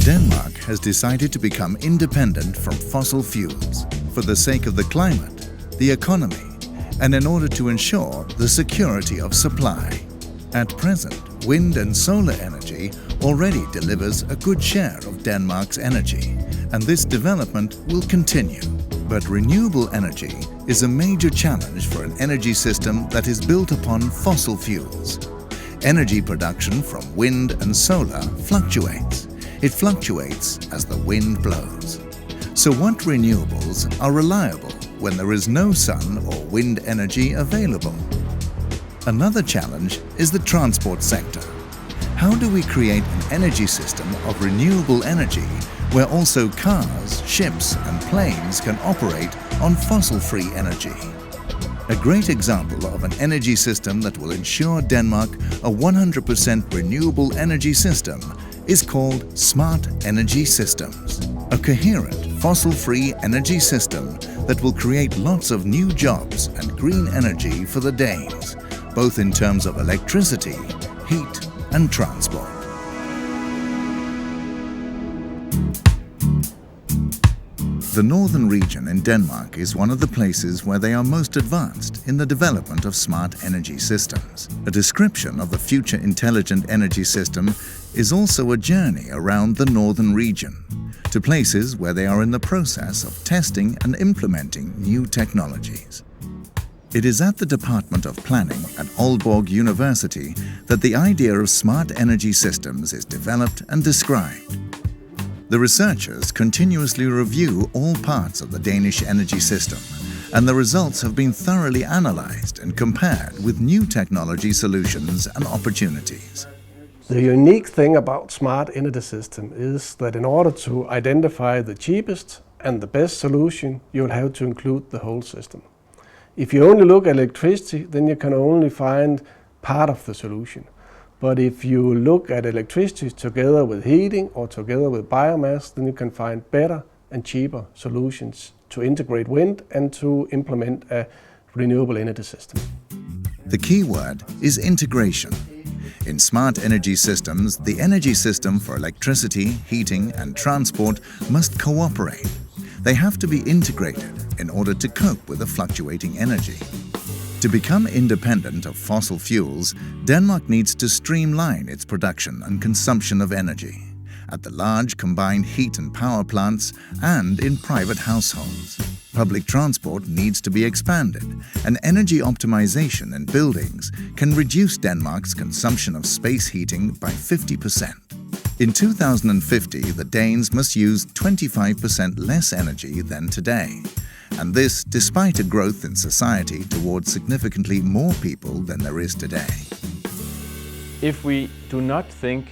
Denmark has decided to become independent from fossil fuels for the sake of the climate, the economy, and in order to ensure the security of supply. At present, wind and solar energy already delivers a good share of Denmark's energy, and this development will continue. But renewable energy is a major challenge for an energy system that is built upon fossil fuels. Energy production from wind and solar fluctuates. It fluctuates as the wind blows. So what renewables are reliable when there is no sun or wind energy available? Another challenge is the transport sector. How do we create an energy system of renewable energy where also cars, ships and planes can operate on fossil-free energy? A great example of an energy system that will ensure Denmark a 100% renewable energy system is called Smart Energy Systems, a coherent fossil-free energy system that will create lots of new jobs and green energy for the Danes, both in terms of electricity, heat and transport. The northern region in Denmark is one of the places where they are most advanced in the development of smart energy systems. A description of the future intelligent energy system is also a journey around the northern region, to places where they are in the process of testing and implementing new technologies. It is at the Department of Planning at Aalborg University that the idea of smart energy systems is developed and described. The researchers continuously review all parts of the Danish energy system, and the results have been thoroughly analyzed and compared with new technology solutions and opportunities. The unique thing about smart energy system is that in order to identify the cheapest and the best solution, you'll have to include the whole system. If you only look at electricity, then you can only find part of the solution. But if you look at electricity together with heating or together with biomass, then you can find better and cheaper solutions to integrate wind and to implement a renewable energy system. The key word is integration. In smart energy systems, the energy system for electricity, heating and transport must cooperate. They have to be integrated in order to cope with the fluctuating energy. To become independent of fossil fuels, Denmark needs to streamline its production and consumption of energy at the large combined heat and power plants and in private households. Public transport needs to be expanded, and energy optimization in buildings can reduce Denmark's consumption of space heating by 50%. In 2050, the Danes must use 25% less energy than today. And this despite a growth in society towards significantly more people than there is today. If we do not think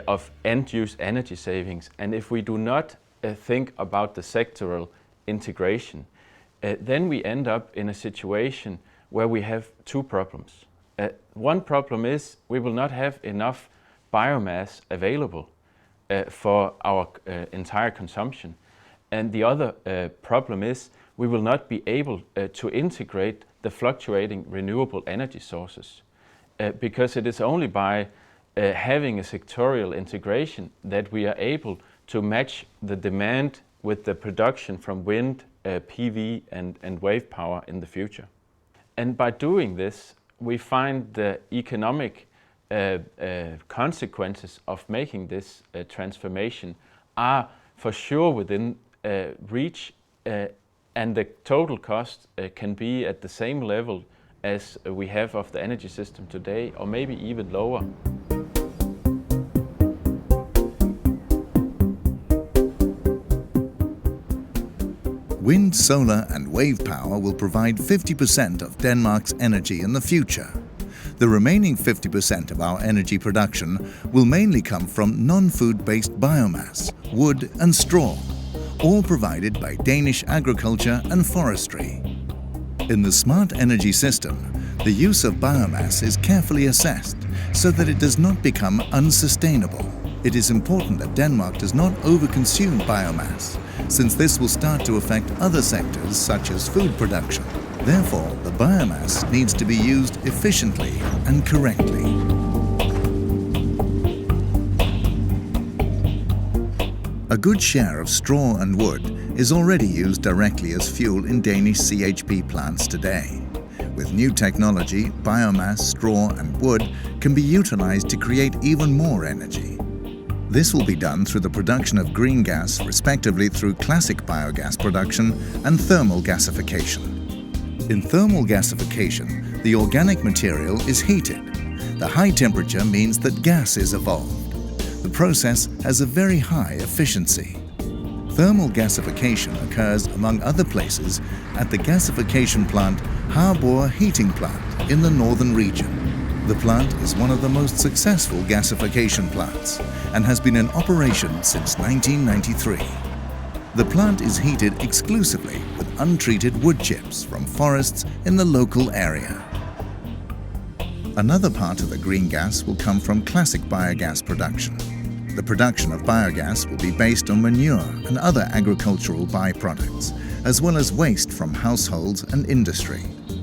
of end-use energy savings, and if we do not think about the sectoral integration, then we end up in a situation where we have two problems. One problem is we will not have enough biomass available for our entire consumption. And the other problem is we will not be able to integrate the fluctuating renewable energy sources because it is only by having a sectorial integration that we are able to match the demand with the production from wind, PV and wave power in the future. And by doing this, we find the economic consequences of making this transformation are for sure within reach, and the total cost can be at the same level as we have of the energy system today, or maybe even lower. Wind, solar and wave power will provide 50% of Denmark's energy in the future. The remaining 50% of our energy production will mainly come from non-food-based biomass, wood and straw, all provided by Danish agriculture and forestry. In the smart energy system, the use of biomass is carefully assessed so that it does not become unsustainable. It is important that Denmark does not overconsume biomass, since this will start to affect other sectors such as food production. Therefore, the biomass needs to be used efficiently and correctly. A good share of straw and wood is already used directly as fuel in Danish CHP plants today. With new technology, biomass, straw and wood can be utilized to create even more energy. This will be done through the production of green gas, respectively through classic biogas production and thermal gasification. In thermal gasification, the organic material is heated. The high temperature means that gas is evolved. The process has a very high efficiency. Thermal gasification occurs, among other places, at the gasification plant Harbour Heating Plant in the northern region. The plant is one of the most successful gasification plants and has been in operation since 1993. The plant is heated exclusively with untreated wood chips from forests in the local area. Another part of the green gas will come from classic biogas production. The production of biogas will be based on manure and other agricultural byproducts, as well as waste from households and industry.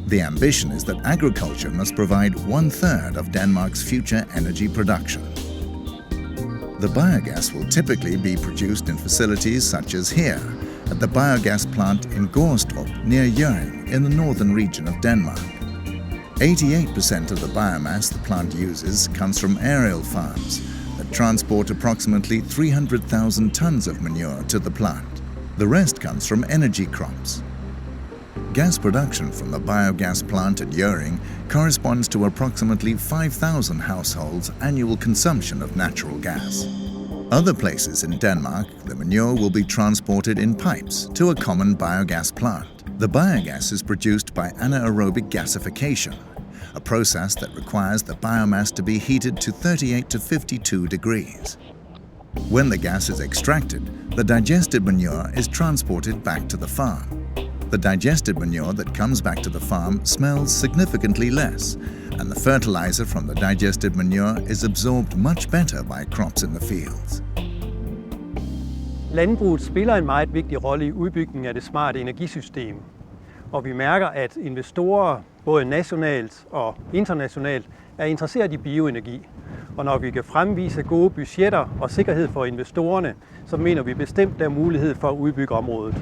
The ambition is that agriculture must provide 1/3 of Denmark's future energy production. The biogas will typically be produced in facilities such as here, at the biogas plant in Gårdstrup near Hjørring in the northern region of Denmark. 88% of the biomass the plant uses comes from aerial farms that transport approximately 300,000 tons of manure to the plant. The rest comes from energy crops. Gas production from the biogas plant at Hjørring corresponds to approximately 5,000 households' annual consumption of natural gas. Other places in Denmark, the manure will be transported in pipes to a common biogas plant. The biogas is produced by anaerobic gasification, a process that requires the biomass to be heated to 38 to 52 degrees. When the gas is extracted, the digested manure is transported back to the farm. The digested manure that comes back to the farm smells significantly less, and the fertilizer from the digested manure is absorbed much better by crops in the fields. Landbruget spiller en meget vigtig rolle i udbygningen af det smarte energisystem, og vi mærker, at investorer både nationalt og internationalt er interesseret i bioenergi. Og når vi kan fremvise gode budgetter og sikkerhed for investorerne, så mener vi bestemt, der er mulighed for at udbygge området.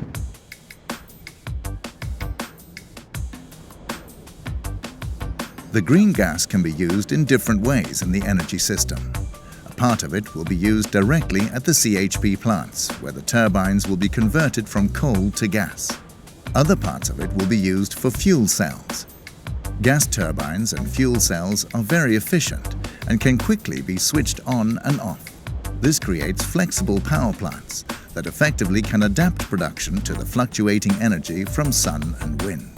The green gas can be used in different ways in the energy system. A part of it will be used directly at the CHP plants, where the turbines will be converted from coal to gas. Other parts of it will be used for fuel cells. Gas turbines and fuel cells are very efficient and can quickly be switched on and off. This creates flexible power plants that effectively can adapt production to the fluctuating energy from sun and wind.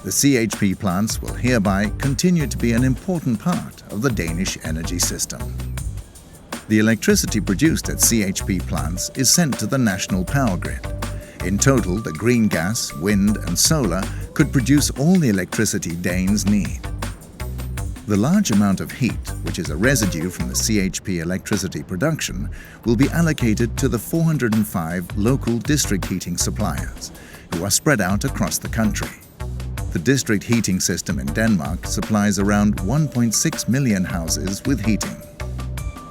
The CHP plants will hereby continue to be an important part of the Danish energy system. The electricity produced at CHP plants is sent to the national power grid. In total, the green gas, wind and solar could produce all the electricity Danes need. The large amount of heat, which is a residue from the CHP electricity production, will be allocated to the 405 local district heating suppliers, who are spread out across the country. The district heating system in Denmark supplies around 1.6 million houses with heating.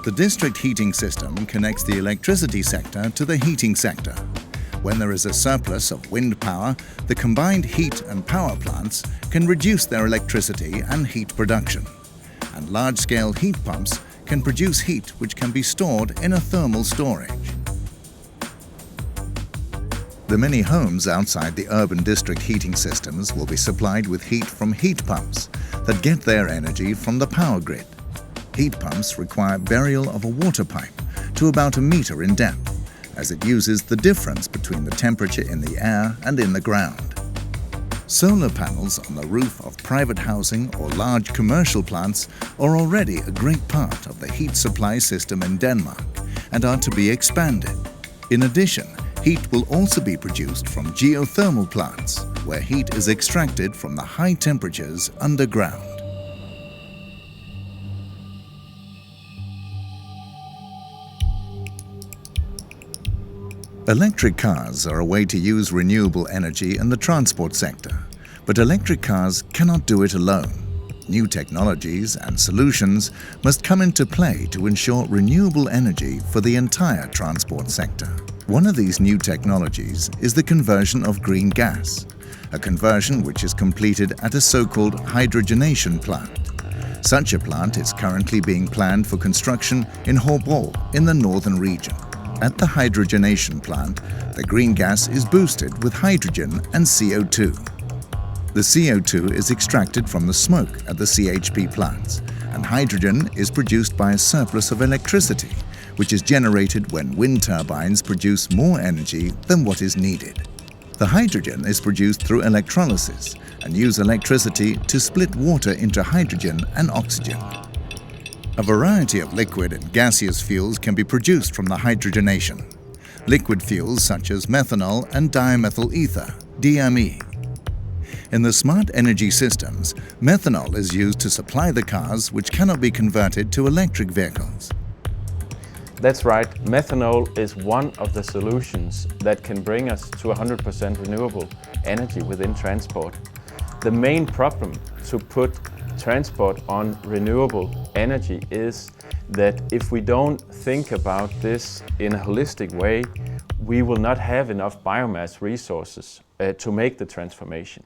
The district heating system connects the electricity sector to the heating sector. When there is a surplus of wind power, the combined heat and power plants can reduce their electricity and heat production. And large-scale heat pumps can produce heat which can be stored in a thermal storage. The many homes outside the urban district heating systems will be supplied with heat from heat pumps that get their energy from the power grid. Heat pumps require burial of a water pipe to about a meter in depth, as it uses the difference between the temperature in the air and in the ground. Solar panels on the roof of private housing or large commercial plants are already a great part of the heat supply system in Denmark and are to be expanded. In addition, heat will also be produced from geothermal plants, where heat is extracted from the high temperatures underground. Electric cars are a way to use renewable energy in the transport sector, but electric cars cannot do it alone. New technologies and solutions must come into play to ensure renewable energy for the entire transport sector. One of these new technologies is the conversion of green gas, a conversion which is completed at a so-called hydrogenation plant. Such a plant is currently being planned for construction in Hobro in the northern region. At the hydrogenation plant, the green gas is boosted with hydrogen and CO2. The CO2 is extracted from the smoke at the CHP plants, and hydrogen is produced by a surplus of electricity, which is generated when wind turbines produce more energy than what is needed. The hydrogen is produced through electrolysis and use electricity to split water into hydrogen and oxygen. A variety of liquid and gaseous fuels can be produced from the hydrogenation. Liquid fuels such as methanol and dimethyl ether, DME. In the smart energy systems, methanol is used to supply the cars which cannot be converted to electric vehicles. That's right, methanol is one of the solutions that can bring us to 100% renewable energy within transport. The main problem to put transport on renewable energy is that if we don't think about this in a holistic way, we will not have enough biomass resources to make the transformation.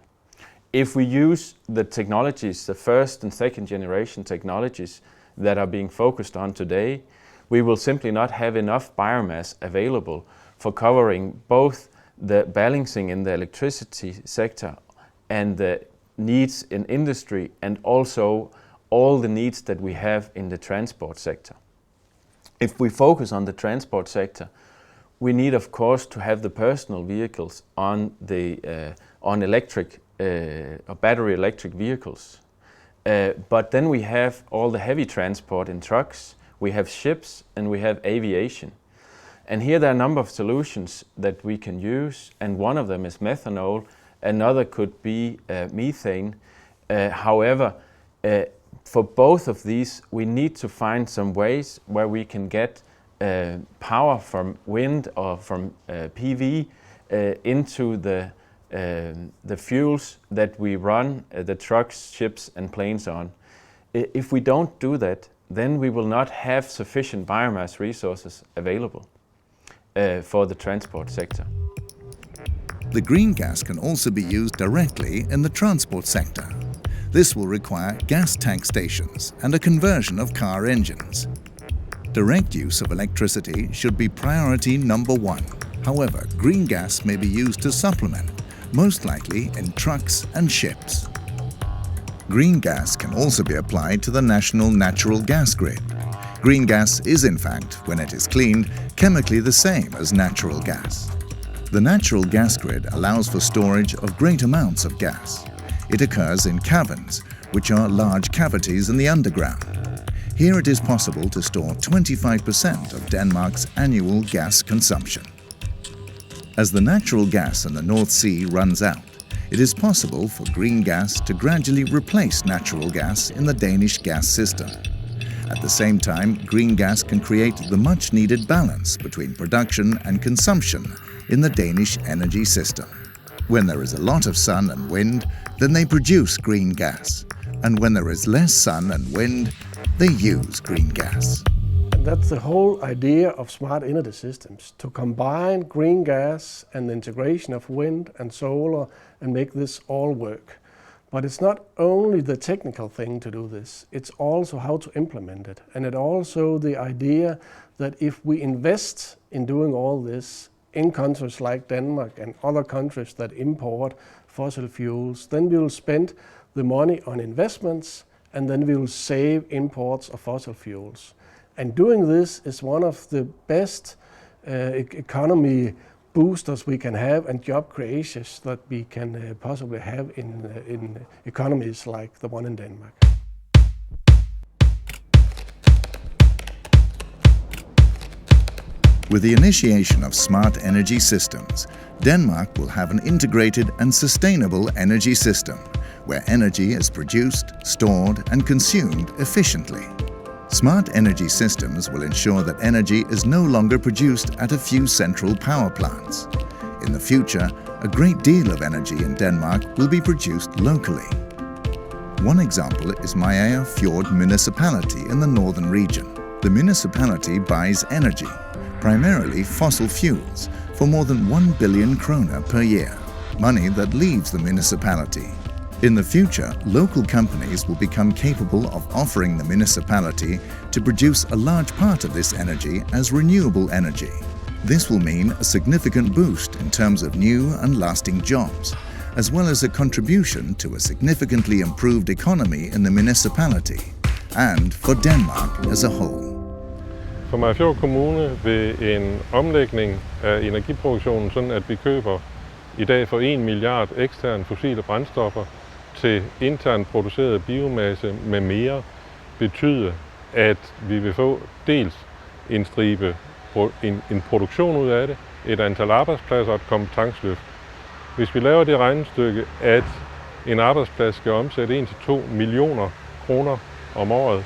If we use the technologies, the first and second generation technologies that are being focused on today, we will simply not have enough biomass available for covering both the balancing in the electricity sector and the needs in industry, and also all the needs that we have in the transport sector. If we focus on the transport sector, we need, of course, to have the personal vehicles on electric or battery electric vehicles. But then we have all the heavy transport in trucks, we have ships, and we have aviation. And here there are a number of solutions that we can use, and one of them is methanol, another could be methane. However, for both of these, we need to find some ways where we can get power from wind or from PV into the fuels that we run the trucks, ships and planes on. If we don't do that, then we will not have sufficient biomass resources available for the transport sector. The green gas can also be used directly in the transport sector. This will require gas tank stations and a conversion of car engines. Direct use of electricity should be priority number one. However, green gas may be used to supplement, most likely in trucks and ships. Green gas can also be applied to the national natural gas grid. Green gas is, in fact, when it is cleaned, chemically the same as natural gas. The natural gas grid allows for storage of great amounts of gas. It occurs in caverns, which are large cavities in the underground. Here it is possible to store 25% of Denmark's annual gas consumption. As the natural gas in the North Sea runs out, it is possible for green gas to gradually replace natural gas in the Danish gas system. At the same time, green gas can create the much-needed balance between production and consumption in the Danish energy system. When there is a lot of sun and wind, then they produce green gas. And when there is less sun and wind, they use green gas. And that's the whole idea of smart energy systems, to combine green gas and the integration of wind and solar and make this all work. But it's not only the technical thing to do this, it's also how to implement it. And it also the idea that if we invest in doing all this in countries like Denmark and other countries that import fossil fuels, then we will spend the money on investments and then we will save imports of fossil fuels. And doing this is one of the best economy boosters we can have and job creations that we can possibly have in economies like the one in Denmark. With the initiation of smart energy systems, Denmark will have an integrated and sustainable energy system where energy is produced, stored and consumed efficiently. Smart energy systems will ensure that energy is no longer produced at a few central power plants. In the future, a great deal of energy in Denmark will be produced locally. One example is Mariager Fjord municipality in the northern region. The municipality buys energy, primarily fossil fuels, for more than 1 billion kroner per year, money that leaves the municipality. In the future, local companies will become capable of offering the municipality to produce a large part of this energy as renewable energy. This will mean a significant boost in terms of new and lasting jobs, as well as a contribution to a significantly improved economy in the municipality and for Denmark as a whole. For Mariefjord Kommune vil en omlægning af energiproduktionen, sådan at vi køber i dag for 1 milliard eksterne fossile brændstoffer til internt produceret biomasse med mere, betyde, at vi vil få dels en stribe en produktion ud af det, et antal arbejdspladser og et kompetenceløft. Hvis vi laver det regnestykke, at en arbejdsplads skal omsætte 1-2 millioner kroner om året,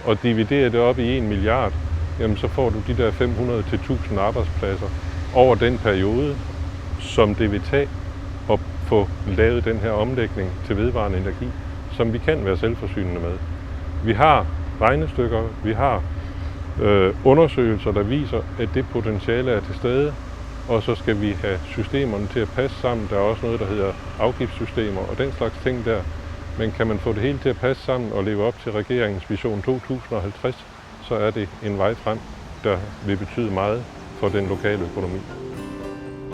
og dividere det op i 1 milliard, jamen så får du de der 500-1000 arbejdspladser over den periode, som det vil tage at få lavet den her omlægning til vedvarende energi, som vi kan være selvforsynende med. Vi har regnestykker, vi har undersøgelser, der viser, at det potentiale er til stede, og så skal vi have systemerne til at passe sammen. Der er også noget, der hedder afgiftssystemer og den slags ting der. Men kan man få det hele til at passe sammen og leve op til regeringens vision 2050, så er det en vej frem, der vil betyde meget for den lokale økonomi.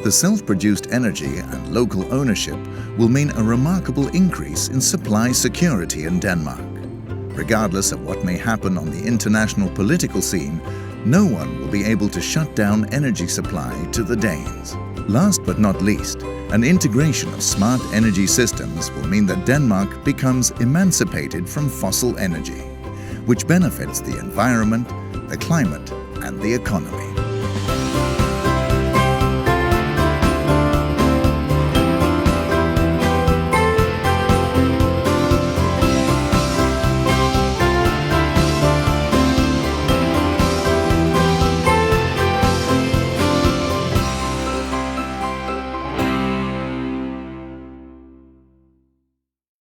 The self-produced energy and local ownership will mean a remarkable increase in supply security in Denmark. Regardless of what may happen on the international political scene, no one will be able to shut down energy supply to the Danes. Last but not least, an integration of smart energy systems will mean that Denmark becomes emancipated from fossil energy, which benefits the environment, the climate, and the economy.